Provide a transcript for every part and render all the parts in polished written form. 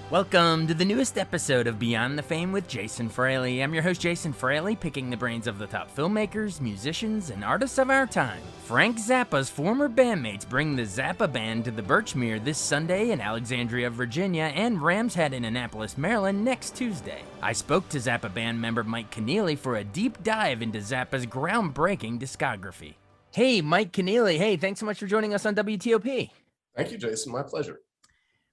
Welcome to the newest episode of Beyond the Fame with Jason Fraley. I'm your host, Jason Fraley, picking the brains of the top filmmakers, musicians, and artists of our time. Frank Zappa's former bandmates bring the Zappa Band to the Birchmere this Sunday in Alexandria, Virginia, and Rams Head in Annapolis, Maryland next Tuesday. I spoke to Zappa Band member Mike Keneally for a deep dive into Zappa's groundbreaking discography. Hey, Mike Keneally. Hey, thanks so much for joining us on WTOP. Thank you, Jason. My pleasure.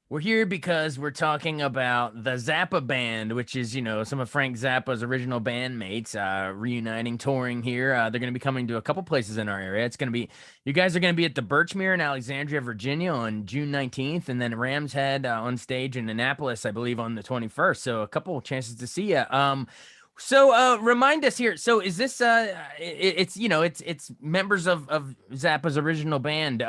We're here because we're talking about the Zappa Band, which is, some of Frank Zappa's original bandmates reuniting, touring here. They're going to be coming to a couple places in our area. You guys are going to be at the Birchmere in Alexandria, Virginia on June 19th, and then Rams Head on stage in Annapolis, I believe, on the 21st. So a couple of chances to see you. So remind us here. So is this it's members of Zappa's original band.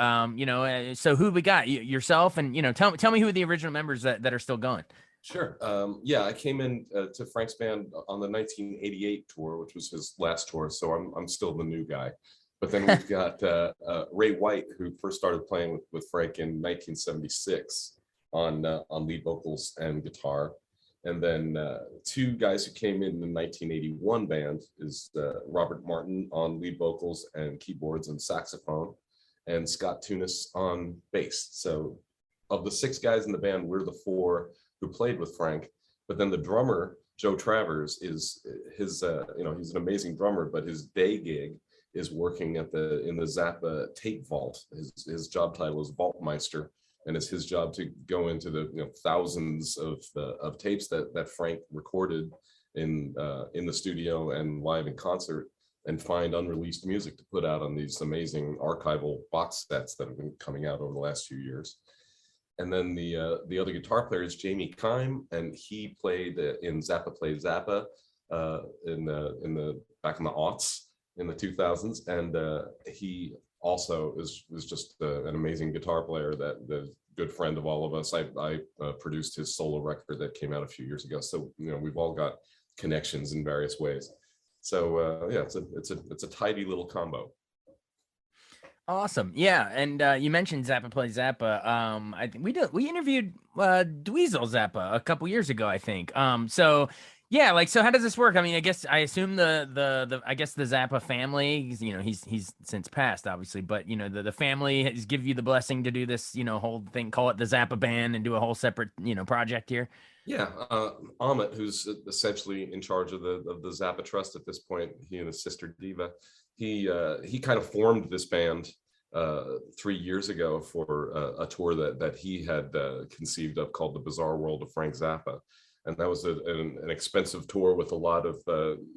So who we got? Yourself and tell me who are the original members that are still going. Sure. I came in to Frank's band on the 1988 tour, which was his last tour. So I'm still the new guy. But then we've got Ray White, who first started playing with Frank in 1976 on lead vocals and guitar. And then two guys who came in the 1981 band is Robert Martin on lead vocals and keyboards and saxophone, and Scott Tunis on bass. So of the six guys in the band, we're the four who played with Frank. But then the drummer, Joe Travers, is he's an amazing drummer, but his day gig is working in the Zappa tape vault. His job title is Vaultmeister. And it's his job to go into the thousands of tapes that Frank recorded in the studio and live in concert, and find unreleased music to put out on these amazing archival box sets that have been coming out over the last few years. And then the other guitar player is Jamie Kime, and he played in Zappa Plays Zappa in the back in the aughts in the 2000s, and he also is just an amazing guitar player that the good friend of all of us. I produced his solo record that came out a few years ago. So we've all got connections in various ways. So it's a tidy little combo. Awesome, yeah. And you mentioned Zappa Plays Zappa. I think we interviewed Dweezil Zappa a couple years ago, I think. Yeah, so how does this work? I mean, I assume the Zappa family, he's since passed, obviously, but the family has give you the blessing to do this, whole thing, call it the Zappa Band, and do a whole separate, project here. Yeah, Amit, who's essentially in charge of the Zappa Trust at this point, he and his sister Diva, he kind of formed this band 3 years ago for a tour that he had conceived of called The Bizarre World of Frank Zappa. And that was an expensive tour with a lot of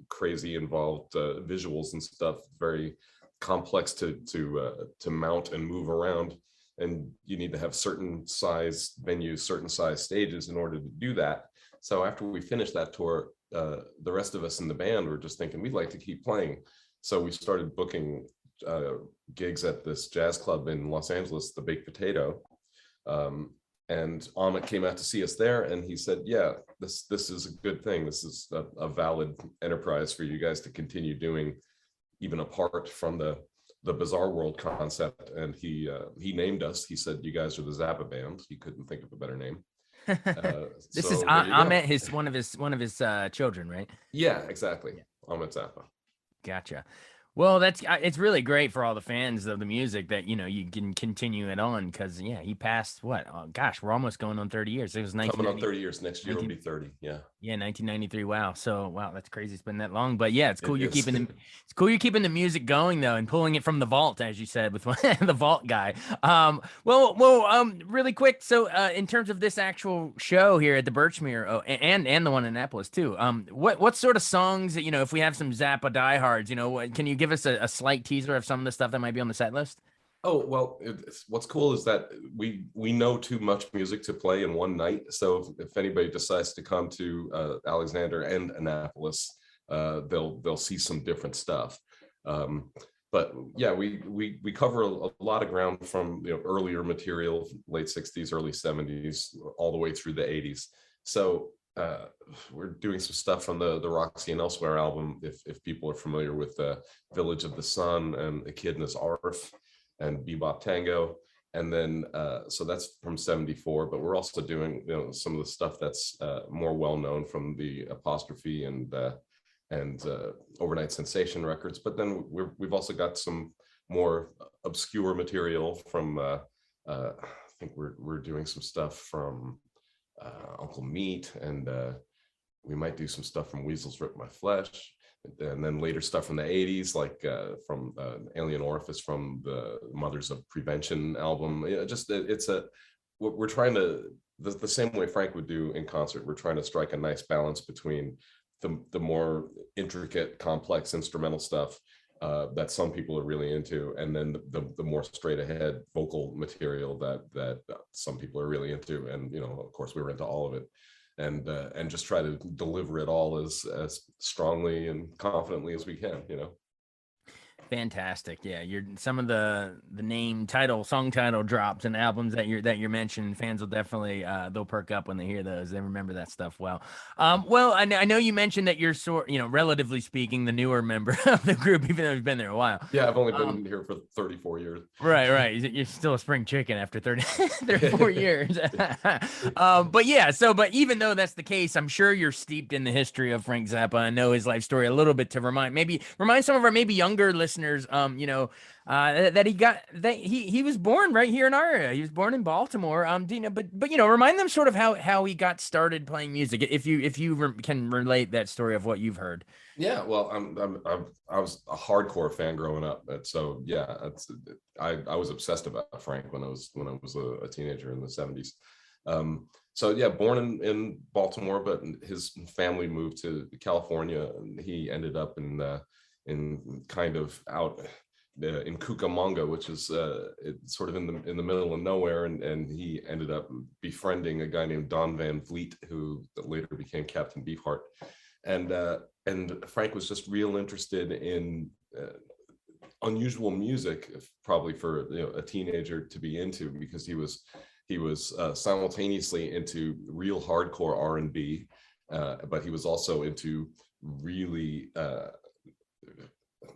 crazy involved visuals and stuff, very complex to mount and move around. And you need to have certain size venues, certain size stages in order to do that. So after we finished that tour, the rest of us in the band were just thinking we'd like to keep playing. So we started booking gigs at this jazz club in Los Angeles, the Baked Potato. And Amit came out to see us there, and he said, yeah, this is a good thing. This is a valid enterprise for you guys to continue doing, even apart from the Bizarre World concept. And he named us. He said, you guys are the Zappa Band. He couldn't think of a better name. This is Amit, one of his children, right? Yeah, exactly. Yeah. Amit Zappa. Gotcha. Well, it's really great for all the fans of the music that you can continue it on, because he passed what? Oh, gosh, we're almost going on 30 years. It was coming on 30 years next year. It'll be 30. Yeah. Yeah, 1993. Wow. So that's crazy. It's been that long, but yeah, it's cool. You're keeping the music going though, and pulling it from the vault, as you said, with the vault guy. Really quick. So in terms of this actual show here at the Birchmere, and the one in Annapolis too. What sort of songs that if we have some Zappa diehards, can you give us a slight teaser of some of the stuff that might be on the set list? Oh, well, what's cool is that we know too much music to play in one night. So if anybody decides to come to Alexandria and Annapolis, they'll see some different stuff. But yeah, we cover a lot of ground from earlier material, late 60s, early 70s, all the way through the 80s. So we're doing some stuff from the Roxy and Elsewhere album, if people are familiar with Village of the Sun and Echidna's Arf and Bebop Tango. And then so that's from 74, but we're also doing, you know, some of the stuff that's more well known from the Apostrophe and Overnight Sensation records. But then we've also got some more obscure material from I think we're doing some stuff from Uncle Meat, and we might do some stuff from Weasel's Rip My Flesh, and then later stuff from the 80s, like from Alien Orifice from the Mothers of Prevention album. Yeah, just it's a, we're trying to, the same way Frank would do in concert, we're trying to strike a nice balance between the more intricate, complex instrumental stuff that some people are really into, and then the more straight ahead vocal material that some people are really into. And, you know, of course we were into all of it, and just try to deliver it all as strongly and confidently as we can, you know. Fantastic. Yeah, you're some of the song title drops and albums that you're mentioning. Fans will definitely they'll perk up when they hear those. They remember that stuff well. Well, I know you mentioned that you're relatively speaking, the newer member of the group, even though you've been there a while. Yeah, I've only been here for 34 years. Right. You're still a spring chicken after 34 years. But yeah, but even though that's the case, I'm sure you're steeped in the history of Frank Zappa. I know his life story a little bit to remind some of our maybe younger listeners, that he was born right here in our area. He was born in Baltimore. Do you know, but remind them sort of how he got started playing music, if you can relate that story of what you've heard. Yeah, well, I was a hardcore fan growing up, and so yeah, I was obsessed about Frank when I was a teenager in the 70s. So yeah, born in Baltimore, but his family moved to California, and he ended up in kind of out in Cucamonga, which is sort of in the middle of nowhere, and he ended up befriending a guy named Don Van Vliet, who later became Captain Beefheart. And Frank was just real interested in unusual music, probably for a teenager to be into, because he was simultaneously into real hardcore R&B, but he was also into really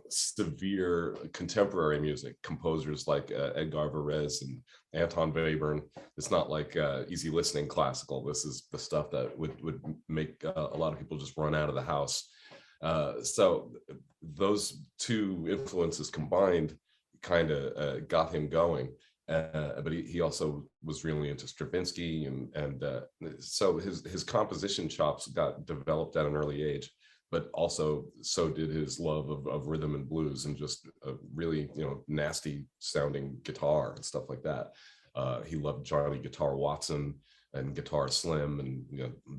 severe contemporary music, composers like Edgar Varese and Anton Webern. It's not like easy listening classical. This is the stuff that would make a lot of people just run out of the house. So those two influences combined kind of got him going. But he also was really into Stravinsky, and so his composition chops got developed at an early age. But also so did his love of rhythm and blues, and just a really nasty sounding guitar and stuff like that. He loved Johnny Guitar Watson and Guitar Slim, and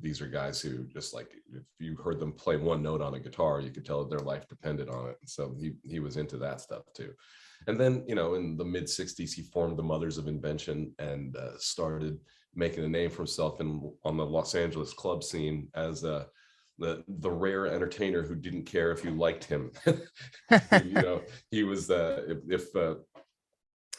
these are guys who just, like, if you heard them play one note on a guitar, you could tell that their life depended on it. So he was into that stuff too. And then in the mid 60s, he formed the Mothers of Invention and started making a name for himself on the Los Angeles club scene as the rare entertainer who didn't care if you liked him. He was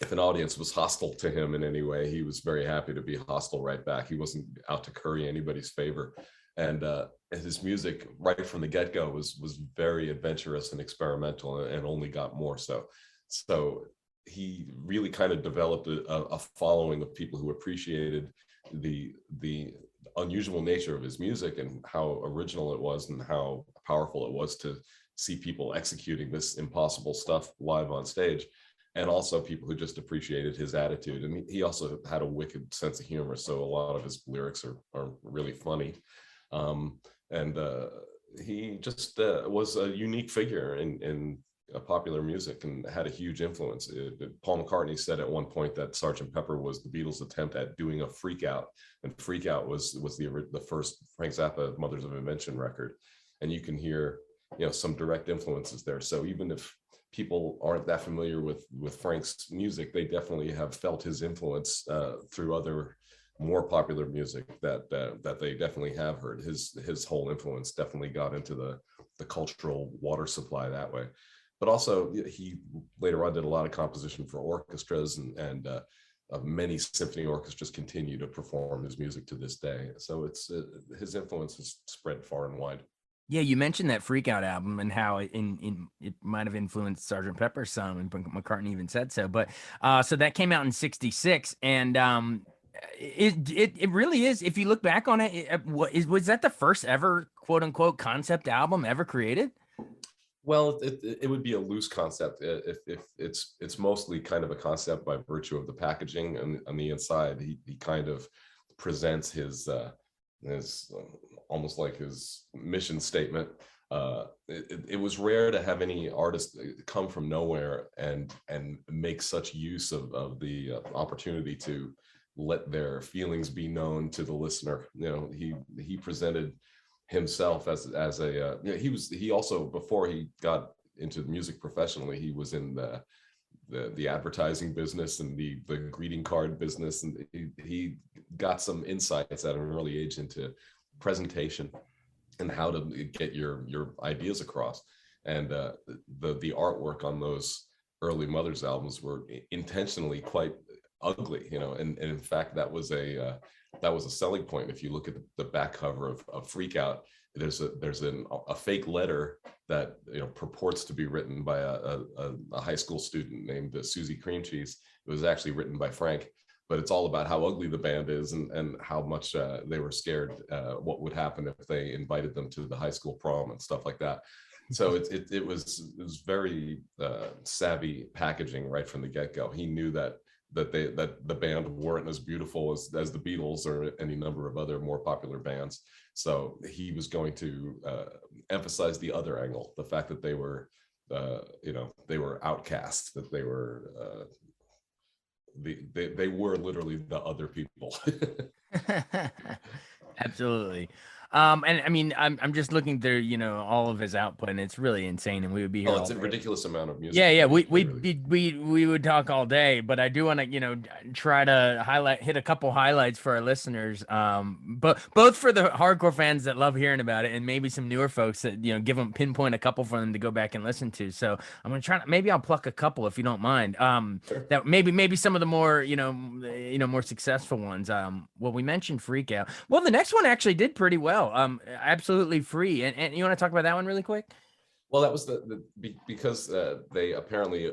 if an audience was hostile to him in any way, he was very happy to be hostile right back. He wasn't out to curry anybody's favor. And his music right from the get-go was very adventurous and experimental, and only got more so. So he really kind of developed a following of people who appreciated the unusual nature of his music, and how original it was, and how powerful it was to see people executing this impossible stuff live on stage, and also people who just appreciated his attitude. And he also had a wicked sense of humor, so a lot of his lyrics are really funny. And he just was a unique figure in popular music, and had a huge influence. Paul McCartney said at one point that Sgt. Pepper was the Beatles' attempt at doing a Freakout, and Freakout was the first Frank Zappa Mothers of Invention record, and you can hear some direct influences there. So even if people aren't that familiar with Frank's music, they definitely have felt his influence through other more popular music that they definitely have heard. His whole influence definitely got into the cultural water supply that way. But also, he later on did a lot of composition for orchestras, and many symphony orchestras continue to perform his music to this day. So it's his influence is spread far and wide. Yeah, you mentioned that Freakout album and how it might have influenced Sergeant Pepper some, and McCartney even said so. But so that came out in '66, and it really is. If you look back on it, was that the first ever quote unquote concept album ever created? Well, it would be a loose concept if it's mostly kind of a concept by virtue of the packaging, and on the inside he kind of presents his almost like his mission statement. It was rare to have any artist come from nowhere and make such use of the opportunity to let their feelings be known to the listener. You know, he presented himself as a he also, before he got into music professionally, he was in the advertising business and the greeting card business, and he got some insights at an early age into presentation and how to get your ideas across. And the artwork on those early Mothers albums were intentionally quite ugly, you know, and in fact that was a selling point. If you look at the back cover of Freakout, there's a fake letter that, you know, purports to be written by a high school student named Susie Cream Cheese. It was actually written by Frank, but it's all about how ugly the band is and how much they were scared what would happen if they invited them to the high school prom and stuff like that. So it was very savvy packaging right from the get-go. He knew that the band weren't as beautiful as the Beatles or any number of other more popular bands. So he was going to emphasize the other angle, the fact that they were, you know, they were outcasts, that they were they were literally the other people. Absolutely. And I mean, I'm just looking through, you know, all of his output, and it's really insane. And we would be here Oh, all it's a day. ridiculous amount of music. Yeah, yeah, Really, we really. we would talk all day, but I do want to, you know, try to hit a couple highlights for our listeners. But both for the hardcore fans that love hearing about it, and maybe some newer folks that, you know, give them pinpoint a couple for them to go back and listen to. So I'm gonna try to, maybe I'll pluck a couple if you don't mind. Sure. That maybe some of the more, more successful ones. Well, we mentioned Freak Out. Well, the next one actually did pretty well. Absolutely free. And you want to talk about that one really quick? Well, that was because they apparently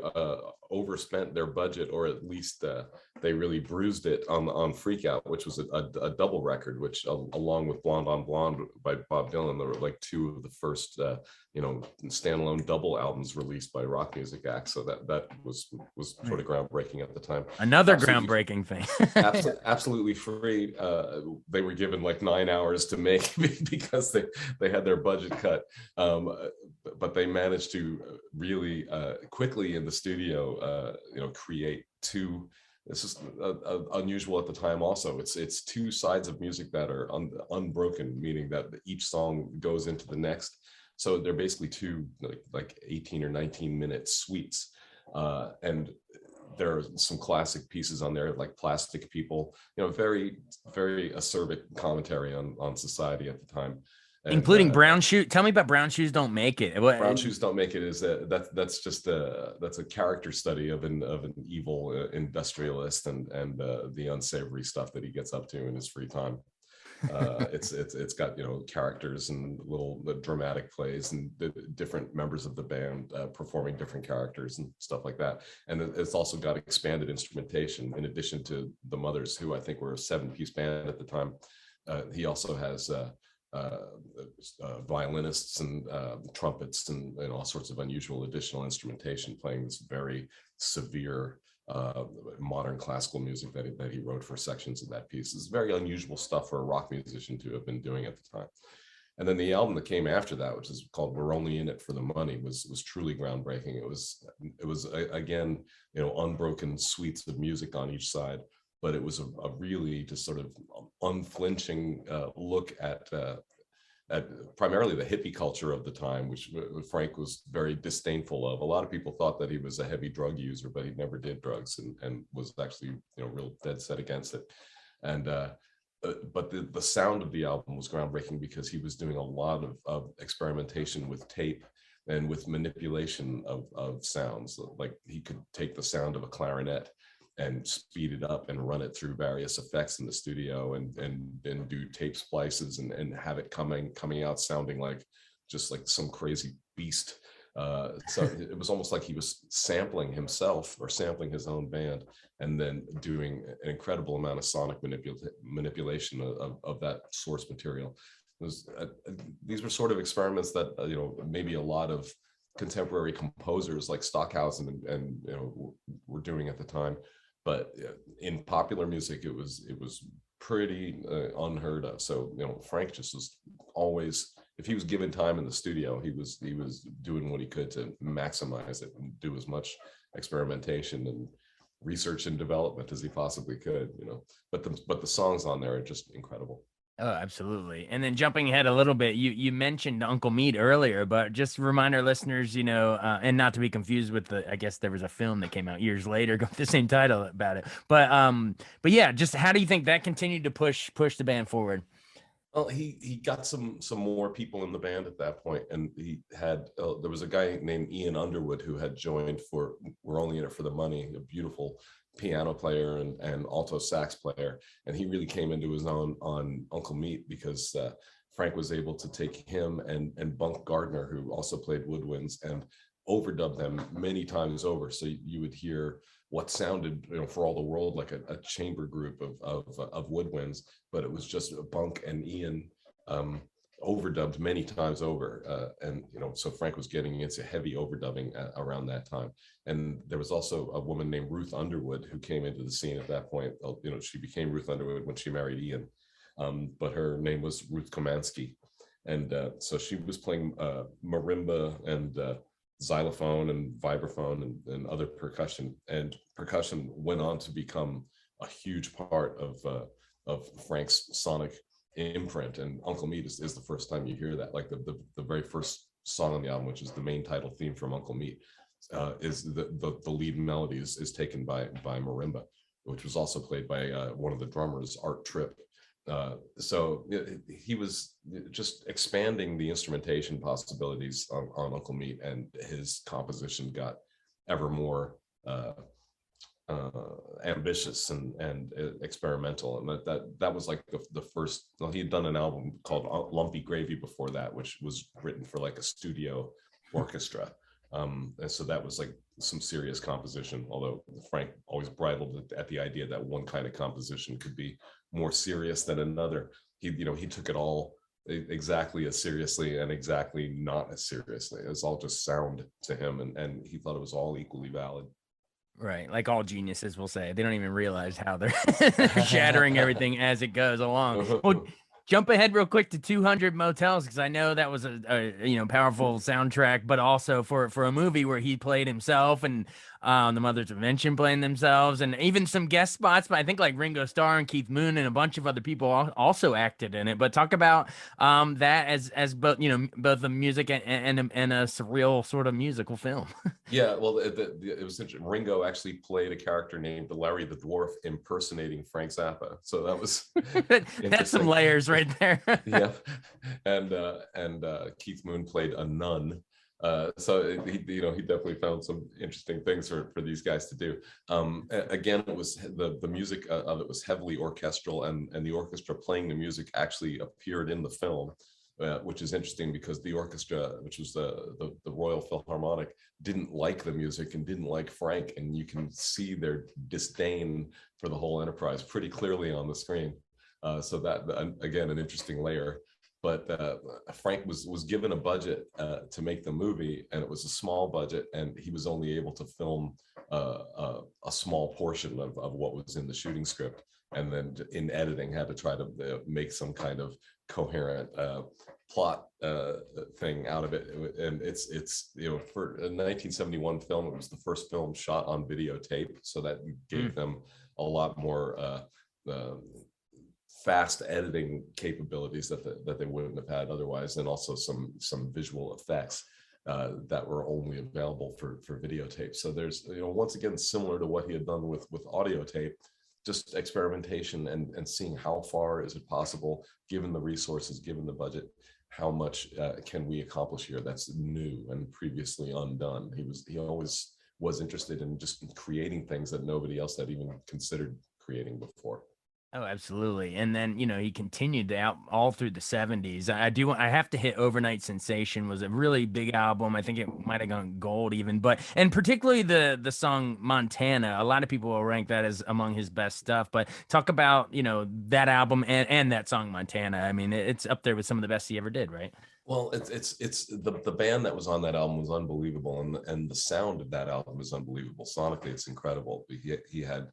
overspent their budget, or at least they really bruised it on Freakout, which was a double record, which along with Blonde on Blonde by Bob Dylan, there were like two of the first standalone double albums released by rock music acts. So that was sort of groundbreaking at the time. Another Absolutely, groundbreaking thing. absolutely free. They were given like 9 hours to make because they had their budget cut. But they managed to really quickly in the studio, create two. This is unusual at the time. Also, it's two sides of music that are unbroken, meaning that each song goes into the next. So they're basically two like 18 or 19-minute suites, and there are some classic pieces on there like Plastic People. You know, very very acerbic commentary on society at the time. And Including Brown Shoe. Tell me about Brown Shoes Don't Make It. Brown Shoes Don't Make It is that's just that's a character study of an evil industrialist and the unsavory stuff that he gets up to in his free time. It's got, you know, characters and little dramatic plays and the different members of the band performing different characters and stuff like that. And it's also got expanded instrumentation in addition to the Mothers, who I think were a 7-piece band at the time. He also has violinists and trumpets and all sorts of unusual additional instrumentation, playing this very severe modern classical music that he wrote for sections of that piece. It's very unusual stuff for a rock musician to have been doing at the time. And then the album that came after that, which is called "We're Only in It for the Money," was truly groundbreaking. It was again, you know, unbroken suites of music on each side, but it was a really just sort of unflinching look at primarily the hippie culture of the time, which Frank was very disdainful of. A lot of people thought that he was a heavy drug user, but he never did drugs and was actually, you know, real dead set against it. And but the sound of the album was groundbreaking because he was doing a lot of experimentation with tape and with manipulation of sounds. Like he could take the sound of a clarinet and speed it up and run it through various effects in the studio and do tape splices and have it coming out sounding like just like some crazy beast. So it was almost like he was sampling himself or sampling his own band, and then doing an incredible amount of sonic manipulation of that source material. These were sort of experiments that maybe a lot of contemporary composers like Stockhausen and were doing at the time, but in popular music it was pretty unheard of. So Frank just was always, if he was given time in the studio, he was doing what he could to maximize it and do as much experimentation and research and development as he possibly could. But the songs on there are just incredible. Oh, absolutely. And then jumping ahead a little bit, you mentioned Uncle Meat earlier, but just to remind our listeners, and not to be confused with I guess there was a film that came out years later with the same title about it. But yeah, just how do you think that continued to push the band forward? Well, he got some more people in the band at that point, and he had there was a guy named Ian Underwood who had joined for We're Only in It for the Money, a beautiful piano player and alto sax player, and he really came into his own on Uncle Meat because Frank was able to take him and Bunk Gardner, who also played woodwinds, and overdub them many times over. So you would hear what sounded, for all the world like a chamber group of woodwinds, but it was just Bunk and Ian overdubbed many times over, and so Frank was getting into heavy overdubbing around that time. And there was also a woman named Ruth Underwood who came into the scene at that point. She became Ruth Underwood when she married Ian, but her name was Ruth Komansky, and so she was playing marimba and xylophone and vibraphone and other percussion. And percussion went on to become a huge part of Frank's sonic imprint. And Uncle Meat is the first time you hear that. Like the very first song on the album, which is the main title theme from Uncle Meat, is the lead melody is taken by marimba, which was also played by one of the drummers, Art Tripp. So he was just expanding the instrumentation possibilities on Uncle Meat, and his composition got ever more ambitious and experimental. And that was like the first. Well, he had done an album called Lumpy Gravy before that, which was written for like a studio orchestra. And so that was like some serious composition, although Frank always bridled at the idea that one kind of composition could be more serious than another. He took it all exactly as seriously and exactly not as seriously. It was all just sound to him, and he thought it was all equally valid. Right, like all geniuses will say, they don't even realize how they're shattering everything as it goes along. Well, jump ahead real quick to 200 Motels, because I know that was a powerful soundtrack, but also for a movie where he played himself, and the Mothers of Invention playing themselves, and even some guest spots. But I think like Ringo Starr and Keith Moon and a bunch of other people also acted in it. But talk about that as both both the music and a surreal sort of musical film. Yeah, well, it was interesting. Ringo actually played a character named Larry the Dwarf impersonating Frank Zappa. So that was that's some layers right there. Yeah, and Keith Moon played a nun. So he definitely found some interesting things for these guys to do. Again, it was the music of it was heavily orchestral, and the orchestra playing the music actually appeared in the film. Which is interesting because the orchestra, which was the Royal Philharmonic, didn't like the music and didn't like Frank, and you can see their disdain for the whole enterprise pretty clearly on the screen. So that, again, an interesting layer. But Frank was given a budget to make the movie, and it was a small budget, and he was only able to film a small portion of what was in the shooting script, and then in editing had to try to make some kind of coherent plot thing out of it. And it's for a 1971 film, it was the first film shot on videotape, so that gave them a lot more fast editing capabilities that they wouldn't have had otherwise, and also some visual effects that were only available for videotape. So there's once again, similar to what he had done with audio tape, just experimentation and seeing how far is it possible, given the resources, given the budget, how much can we accomplish here that's new and previously undone. He always was interested in just creating things that nobody else had even considered creating before. Oh, absolutely. And then, he continued to out all through the 70s. I have to hit Overnight Sensation was a really big album. I think it might have gone gold even, but and particularly the song Montana. A lot of people will rank that as among his best stuff, but talk about, that album and that song Montana. I mean, it's up there with some of the best he ever did, right? Well, it's the band that was on that album was unbelievable, and the sound of that album is unbelievable. Sonically, it's incredible. He had,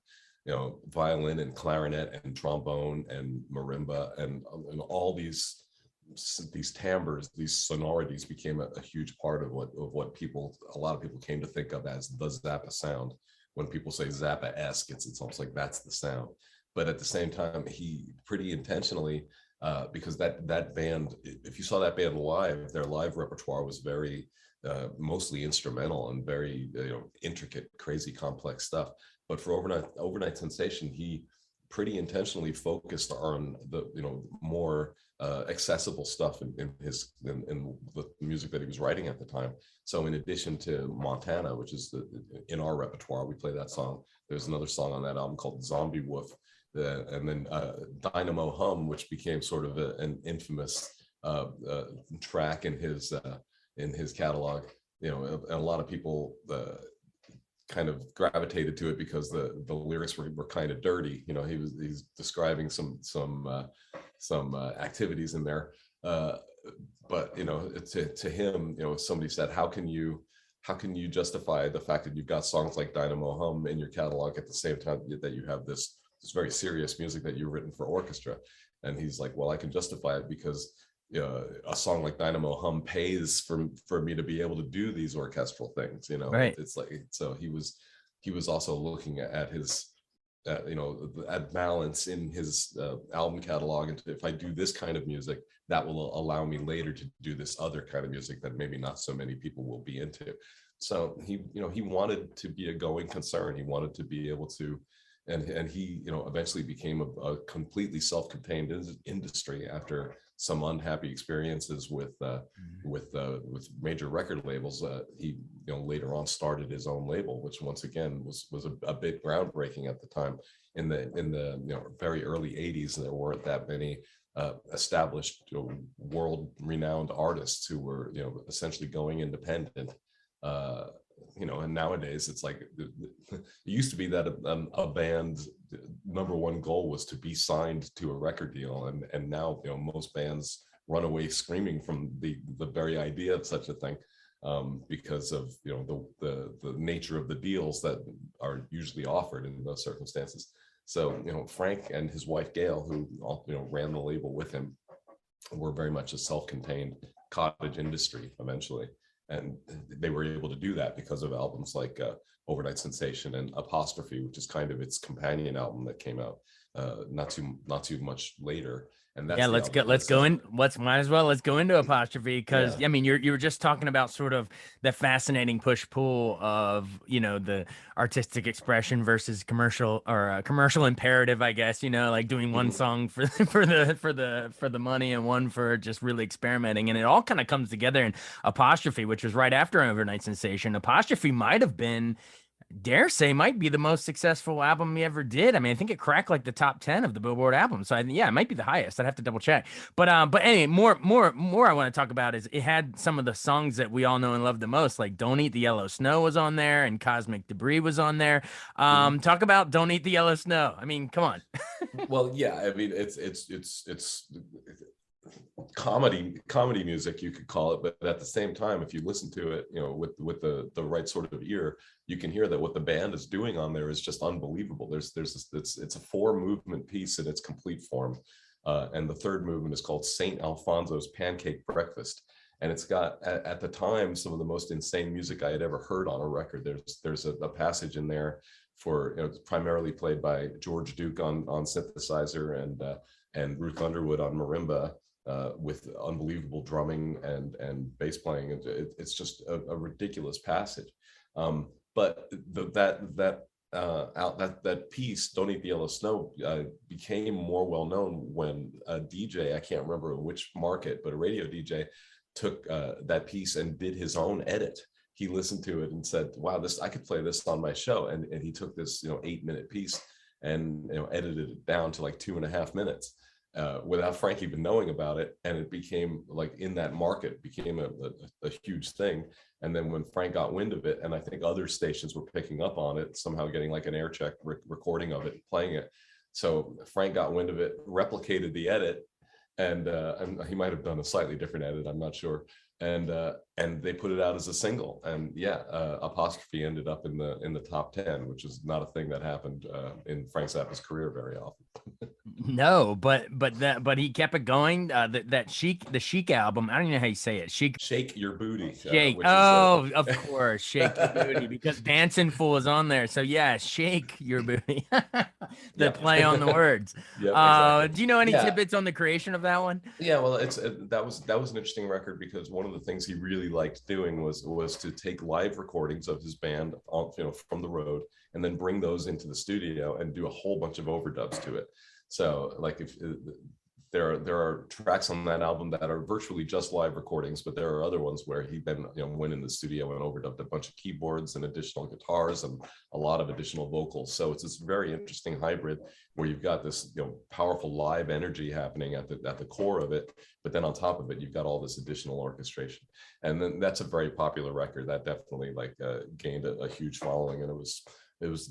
violin and clarinet and trombone and marimba and all these timbres, these sonorities became a huge part of what a lot of people came to think of as the Zappa sound. When people say Zappa-esque, it's almost like that's the sound. But at the same time, he pretty intentionally, because that band, if you saw that band live, their live repertoire was very mostly instrumental and very intricate, crazy, complex stuff. But for overnight sensation, he pretty intentionally focused on the more accessible stuff in the music that he was writing at the time. So in addition to Montana, which is in our repertoire, we play that song. There's another song on that album called Zombie Wolf, and then Dynamo Hum, which became sort of an infamous track in his catalog. And a lot of people kind of gravitated to it because the lyrics were kind of dirty. He's describing some activities in there, but to him, somebody said, how can you justify the fact that you've got songs like Dynamo Hum in your catalog at the same time that you have this very serious music that you've written for orchestra? And he's like, well, I can justify it because a song like Dynamo Hum pays for me to be able to do these orchestral things. Right. It's like, so he was also looking at his at balance in his album catalog, and if I do this kind of music, that will allow me later to do this other kind of music that maybe not so many people will be into. So he wanted to be a going concern. He wanted to be able to, and he eventually became a completely self-contained industry after some unhappy experiences with major record labels. He later on started his own label, which once again was a bit groundbreaking at the time. In the very early 80s, there weren't that many established world-renowned artists who were essentially going independent. And nowadays it's like it used to be that a band's number one goal was to be signed to a record deal, and now most bands run away screaming from the very idea of such a thing, because of the nature of the deals that are usually offered in those circumstances. So Frank and his wife Gail, who ran the label with him, were very much a self-contained cottage industry eventually. And they were able to do that because of albums like Overnight Sensation and Apostrophe, which is kind of its companion album that came out not too much later. And that's Let's go into Apostrophe, because I mean you were just talking about sort of the fascinating push-pull of the artistic expression versus commercial, or commercial imperative, I guess, like doing one song for the money and one for just really experimenting, and it all kind of comes together in Apostrophe, which was right after Overnight Sensation. Apostrophe might have been, dare say, might be the most successful album he ever did. I mean, I think it cracked like the top 10 of the Billboard albums. So it might be the highest. I'd have to double check. But anyway, more I want to talk about is it had some of the songs that we all know and love the most, like Don't Eat the Yellow Snow was on there, and Cosmic Debris was on there. Talk about Don't Eat the Yellow Snow. I mean, come on. Well, yeah, I mean, it's comedy music, you could call it, but at the same time, if you listen to it with the right sort of ear, you can hear that what the band is doing on there is just unbelievable. There's this, it's a 4-movement piece in its complete form, and the third movement is called Saint Alfonso's Pancake Breakfast, and it's got at the time some of the most insane music I had ever heard on a record. There's a passage in there for it's primarily played by George Duke on synthesizer and Ruth Underwood on marimba, with unbelievable drumming and bass playing. It's just a ridiculous passage. But that piece, Don't Eat the Yellow Snow, became more well known when a DJ, I can't remember which market, but a radio DJ took that piece and did his own edit. He listened to it and said, wow, I could play this on my show. And he took this 8-minute piece and edited it down to like 2.5 minutes. Without Frank even knowing about it, and it became like in that market became a huge thing. And then when Frank got wind of it, and I think other stations were picking up on it, somehow getting like an air check recording of it, playing it. So Frank got wind of it, replicated the edit, and he might have done a slightly different edit, I'm not sure. And they put it out as a single, and Apostrophe ended up in the top 10, which is not a thing that happened in Frank Zappa's career very often. No, but he kept it going. The Chic album. I don't even know how you say it. Shake Your Booty. Shake. Which Oh, is, of course, Shake Your Booty, because Dancing Fool is on there. So yeah, Shake Your Booty. The play on the words. Yep, exactly. Do you know any Yeah. tidbits on the creation of that one? Yeah, well, that was an interesting record, because one of the things he really liked doing was to take live recordings of his band on, from the road, and then bring those into the studio and do a whole bunch of overdubs to it. So like if there are tracks on that album that are virtually just live recordings, but there are other ones where he then went in the studio and overdubbed a bunch of keyboards and additional guitars and a lot of additional vocals. So it's this very interesting hybrid where you've got this powerful live energy happening at the core of it, but then on top of it you've got all this additional orchestration. And then that's a very popular record that definitely gained a huge following. And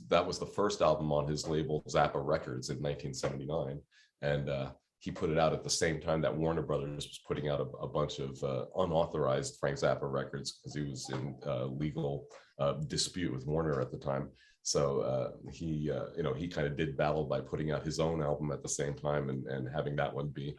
that was the first album on his label Zappa Records in 1979, and he put it out at the same time that Warner Brothers was putting out a bunch of unauthorized Frank Zappa records, because he was in legal dispute with Warner at the time. So he kind of did battle by putting out his own album at the same time, and having that one be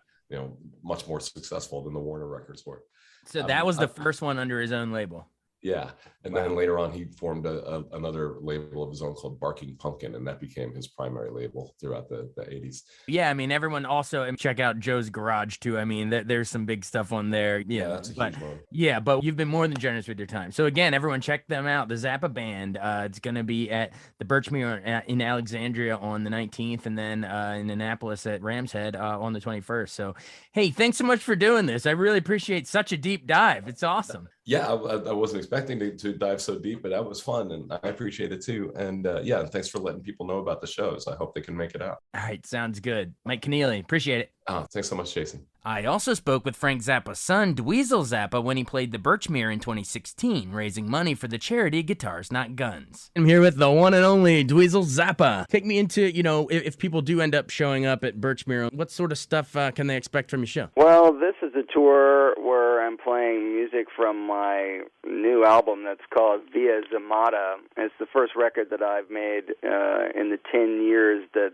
much more successful than the Warner records were. So that was the first one under his own label. Yeah, and then later on he formed another label of his own called Barking Pumpkin, and that became his primary label throughout the 80s. Yeah, I mean, everyone also check out Joe's Garage too. I mean, there's some big stuff on there. Yeah, that's a huge one. Yeah, but you've been more than generous with your time. So again, everyone check them out. The Zappa Band. It's going to be at the Birchmere in Alexandria on the 19th, and then in Annapolis at Ram's Head on the 21st. So, hey, thanks so much for doing this. I really appreciate such a deep dive. It's awesome. Yeah, I wasn't expecting to dive so deep, but that was fun, and I appreciate it too. And thanks for letting people know about the shows. I hope they can make it out. All right, sounds good. Mike Keneally, appreciate it. Oh, thanks so much, Jason. I also spoke with Frank Zappa's son, Dweezil Zappa, when he played the Birchmere in 2016, raising money for the charity Guitars Not Guns. I'm here with the one and only Dweezil Zappa. Take me into, if people do end up showing up at Birchmere, what sort of stuff can they expect from your show? Well, this is a tour where I'm playing music from my new album that's called Via Zamata. It's the first record that I've made in the 10 years that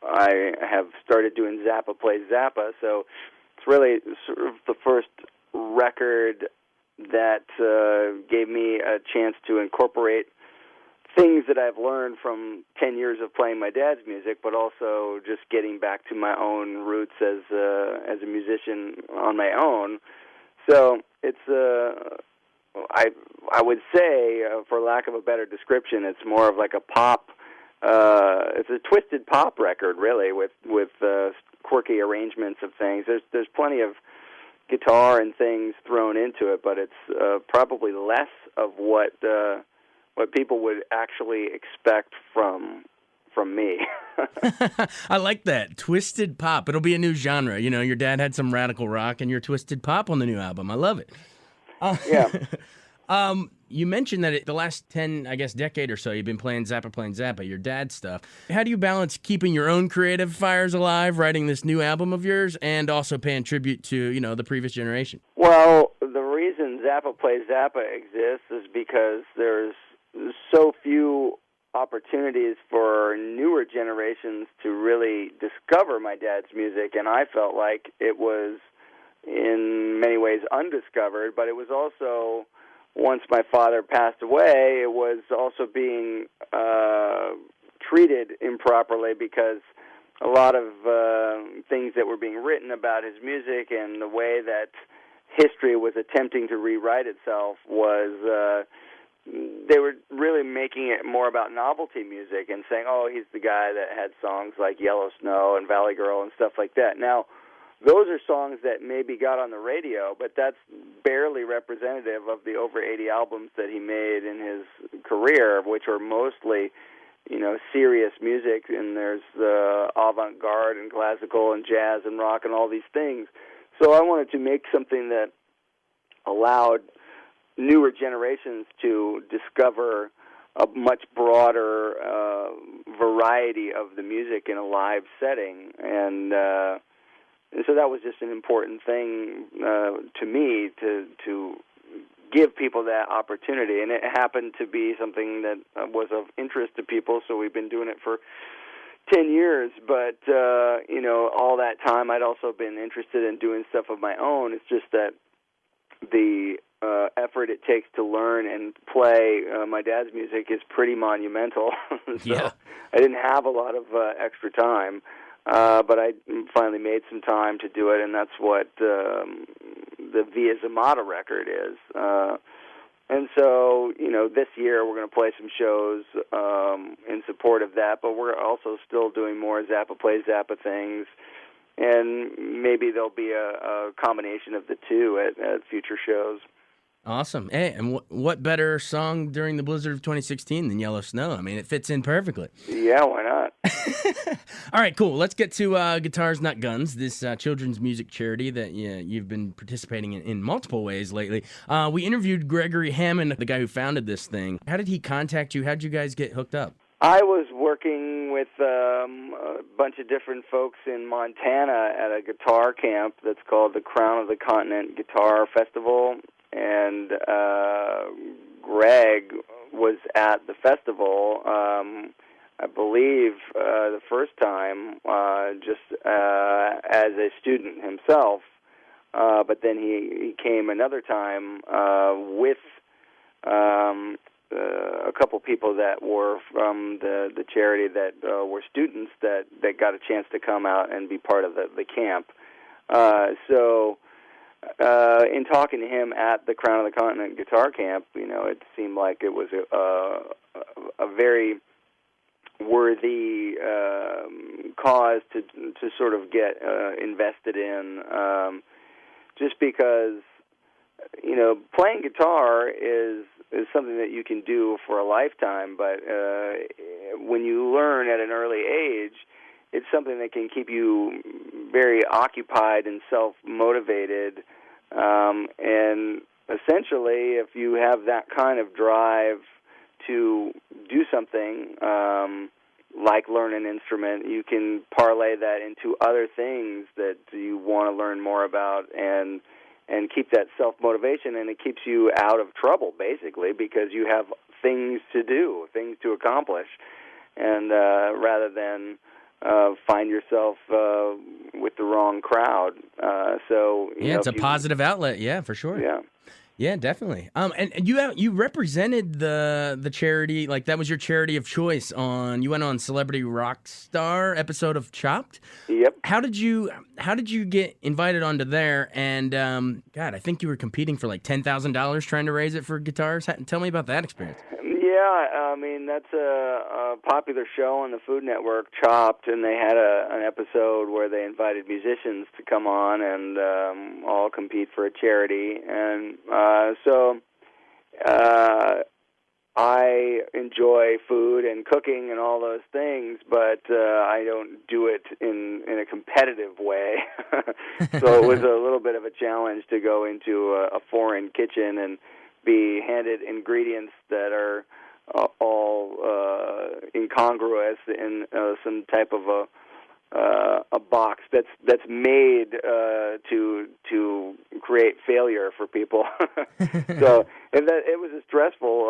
I have started doing Zappa Plays Zappa, so it's really sort of the first record that gave me a chance to incorporate things that I've learned from 10 years of playing my dad's music, but also just getting back to my own roots as a musician on my own. So it's I would say, for lack of a better description, it's more of like a pop. It's a twisted pop record, really, with quirky arrangements of things. There's plenty of guitar and things thrown into it, but it's probably less of what people would actually expect from me. I like that. Twisted pop. It'll be a new genre. Your dad had some radical rock, and you're twisted pop on the new album. I love it. Yeah. You mentioned that the last 10, decade or so, you've been playing Zappa, your dad's stuff. How do you balance keeping your own creative fires alive, writing this new album of yours, and also paying tribute to, the previous generation? Well, the reason Zappa Plays Zappa exists is because there's so few opportunities for newer generations to really discover my dad's music, and I felt like it was in many ways undiscovered, but it was also, once my father passed away, it was also being treated improperly, because a lot of things that were being written about his music and the way that history was attempting to rewrite itself was they were really making it more about novelty music and saying, oh, he's the guy that had songs like Yellow Snow and Valley Girl and stuff like that. Now, those are songs that maybe got on the radio, but that's barely representative of the over 80 albums that he made in his career, which were mostly, serious music, and there's avant-garde and classical and jazz and rock and all these things. So I wanted to make something that allowed newer generations to discover a much broader variety of the music in a live setting, and so that was just an important thing to me to give people that opportunity, and it happened to be something that was of interest to people, so we've been doing it for 10 years, but, all that time I'd also been interested in doing stuff of my own. It's just that the effort it takes to learn and play my dad's music is pretty monumental, so I didn't have a lot of extra time, but I finally made some time to do it, and that's what the Via Zamata record is. And so, this year we're going to play some shows in support of that, but we're also still doing more Zappa Plays Zappa things, and maybe there'll be a combination of the two at future shows. Awesome. Hey, and what better song during the blizzard of 2016 than Yellow Snow? I mean, it fits in perfectly. Yeah, why not? All right, cool. Let's get to Guitars Not Guns, this children's music charity that you've been participating in multiple ways lately. We interviewed Gregory Hammond, the guy who founded this thing. How did he contact you? How did you guys get hooked up? I was working with a bunch of different folks in Montana at a guitar camp that's called the Crown of the Continent Guitar Festival, and Greg was at the festival, I believe, the first time, just as a student himself, but then he came another time with a couple people that were from the charity that were students that got a chance to come out and be part of the camp. So in talking to him at the Crown of the Continent Guitar Camp, it seemed like it was a very worthy cause to sort of get invested in, just because playing guitar is something that you can do for a lifetime, but when you learn at an early age, it's something that can keep you very occupied and self-motivated, and essentially, if you have that kind of drive to do something like learn an instrument, you can parlay that into other things that you want to learn more about, and keep that self-motivation, and it keeps you out of trouble, basically, because you have things to do, things to accomplish, and rather than find yourself with the wrong crowd. So it's a positive outlet, yeah, for sure. Yeah, definitely. And you represented the charity, like that was your charity of choice you went on Celebrity Rockstar episode of Chopped. Yep. How did you get invited onto there? And God, I think you were competing for like $10,000 trying to raise it for guitars. Tell me about that experience. Yeah, I mean, that's a popular show on the Food Network, Chopped, and they had an episode where they invited musicians to come on and all compete for a charity. And so I enjoy food and cooking and all those things, but I don't do it in a competitive way. So it was a little bit of a challenge to go into a foreign kitchen and be handed ingredients that are all incongruous in some type of a box that's made to create failure for people. So it was a stressful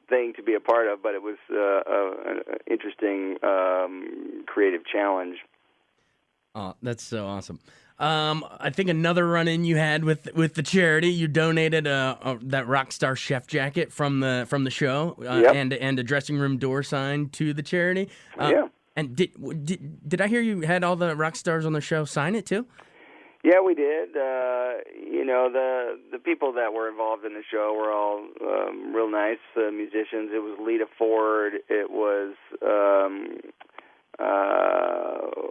thing to be a part of, but it was an interesting creative challenge. Oh, that's so awesome. I think another run-in you had with the charity, you donated that Rockstar chef jacket from the show, Yep. and a dressing room door sign to the charity. Yeah. And did I hear you had all the rock stars on the show sign it too? Yeah, we did. The people that were involved in the show were all real nice musicians. It was Lita Ford. It was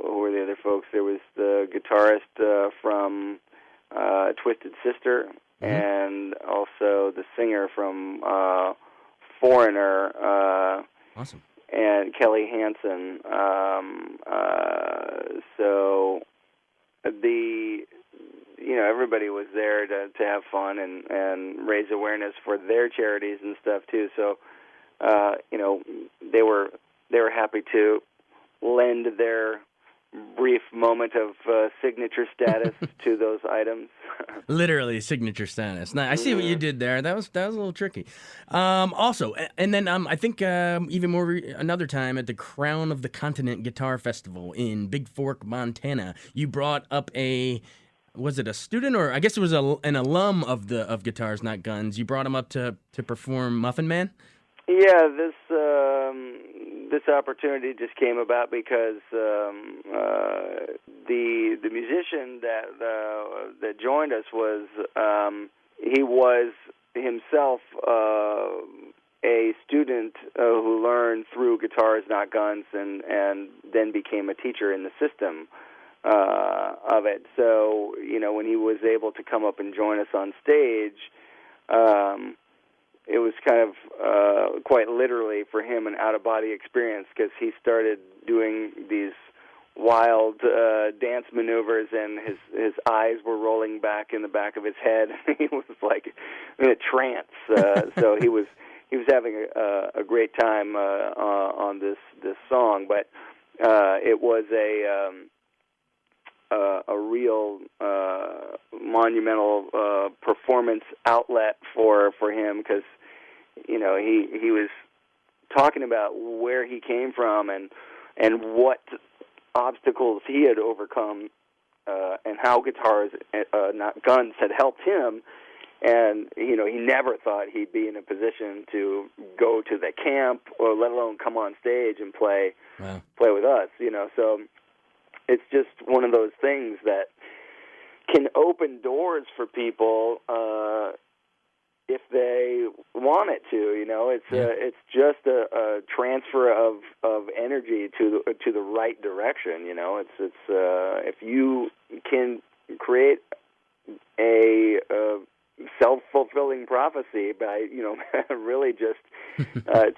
who were the other folks? There was the guitarist from Twisted Sister, Mm-hmm. and also the singer from Foreigner. Awesome. and Kelly Hansen. So everybody was there to have fun and raise awareness for their charities and stuff too. So they were happy to lend their brief moment of signature status to those items. Literally signature status. Now, I see what you did there. That was a little tricky. Also, and then I think even more another time at the Crown of the Continent Guitar Festival in Big Fork, Montana, you brought up was it a student, or I guess it was an alum of Guitars Not Guns? You brought him up to perform Muffin Man? Yeah, this opportunity just came about because the musician that joined us he was himself a student who learned through Guitars Not Guns and then became a teacher in the system of it. So when he was able to come up and join us on stage, it was kind of quite literally for him an out-of-body experience, because he started doing these wild dance maneuvers, and his eyes were rolling back in the back of his head. He was like in a trance. So he was having a great time on this song, but it was a real monumental performance outlet for him, because he was talking about where he came from and what obstacles he had overcome, and how Guitars Not Guns had helped him. And he never thought he'd be in a position to go to the camp, or let alone come on stage and play with us. So it's just one of those things that can open doors for people if they want it to. It's just a transfer of energy to the right direction. It's if you can create a self-fulfilling prophecy by really just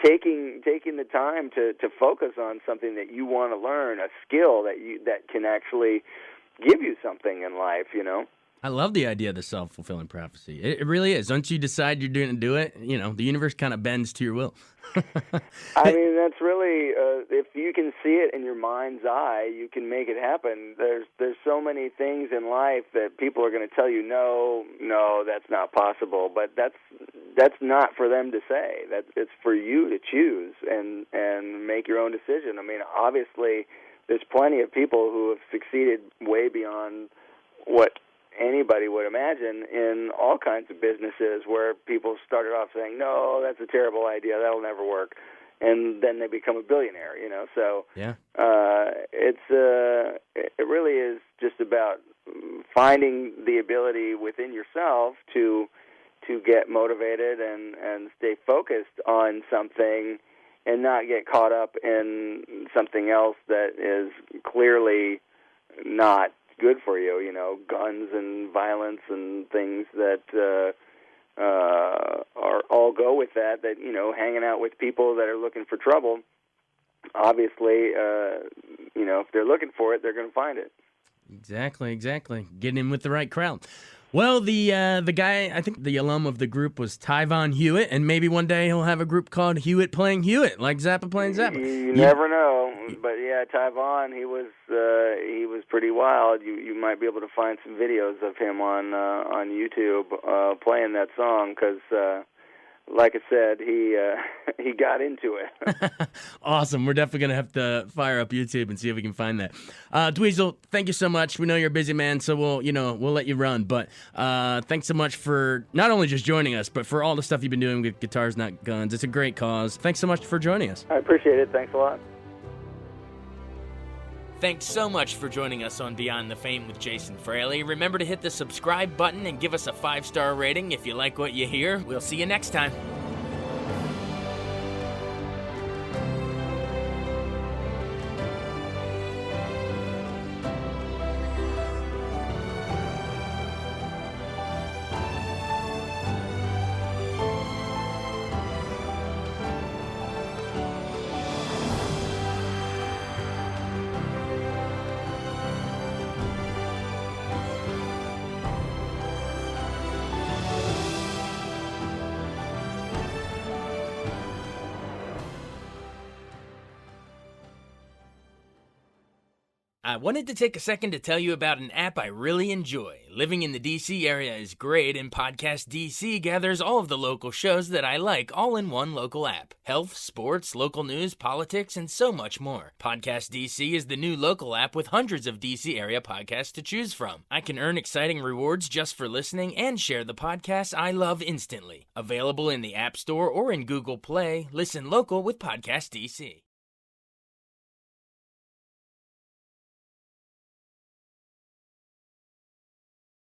taking the time to focus on something that you want to learn, a skill that can actually give you something in life. I love the idea of the self-fulfilling prophecy. It really is. Once you decide you're going to do it, the universe kind of bends to your will. I mean, that's really, if you can see it in your mind's eye, you can make it happen. There's so many things in life that people are going to tell you, no, that's not possible. But that's not for them to say. It's for you to choose and make your own decision. I mean, obviously, there's plenty of people who have succeeded way beyond what anybody would imagine in all kinds of businesses, where people started off saying, no, that's a terrible idea, that'll never work, and then they become a billionaire. So yeah. It really is just about finding the ability within yourself to get motivated and stay focused on something, and not get caught up in something else that is clearly not good for you, guns and violence and things that are all go with that, hanging out with people that are looking for trouble. Obviously, if they're looking for it, they're going to find it. Exactly. Getting in with the right crowd. Well, the guy, I think the alum of the group was Tyvon Hewitt, and maybe one day he'll have a group called Hewitt Playing Hewitt, like Zappa Playing Zappa. You never know, but yeah, Tyvon, he was pretty wild. You might be able to find some videos of him on YouTube playing that song, because like I said, he got into it. Awesome. We're definitely going to have to fire up YouTube and see if we can find that. Dweezil, thank you so much. We know you're a busy man, so we'll let you run. But thanks so much for not only just joining us, but for all the stuff you've been doing with Guitars Not Guns. It's a great cause. Thanks so much for joining us. I appreciate it. Thanks a lot. Thanks so much for joining us on Beyond the Fame with Jason Fraley. Remember to hit the subscribe button and give us a 5-star rating if you like what you hear. We'll see you next time. I wanted to take a second to tell you about an app I really enjoy. Living in the DC area is great, and Podcast DC gathers all of the local shows that I like all in one local app. Health, sports, local news, politics, and so much more. Podcast DC is the new local app with hundreds of DC area podcasts to choose from. I can earn exciting rewards just for listening and share the podcasts I love instantly. Available in the App Store or in Google Play. Listen local with Podcast DC.